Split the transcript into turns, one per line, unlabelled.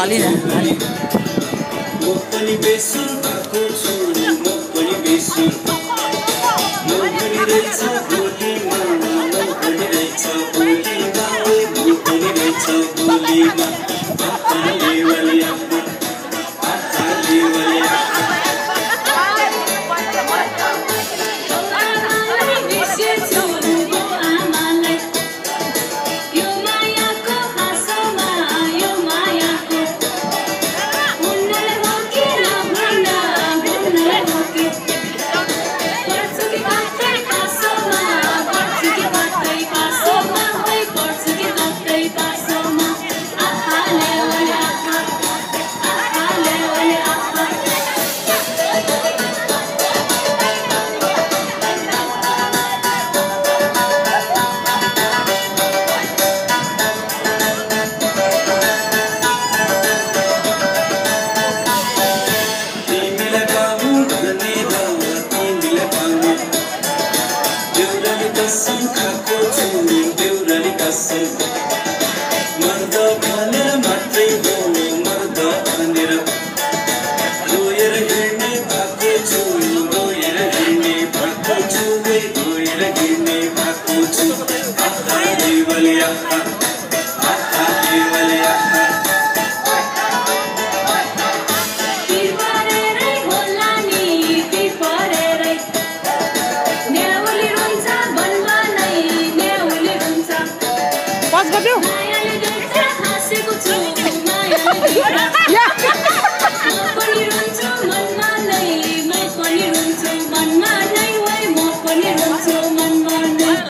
अलि न
म पनि बेसुर भएको छु म पनि बेसुर म पनि रहेछ बोलीमा म पनि रहेछ बोलीमा म पनि रहेछ बोलीमा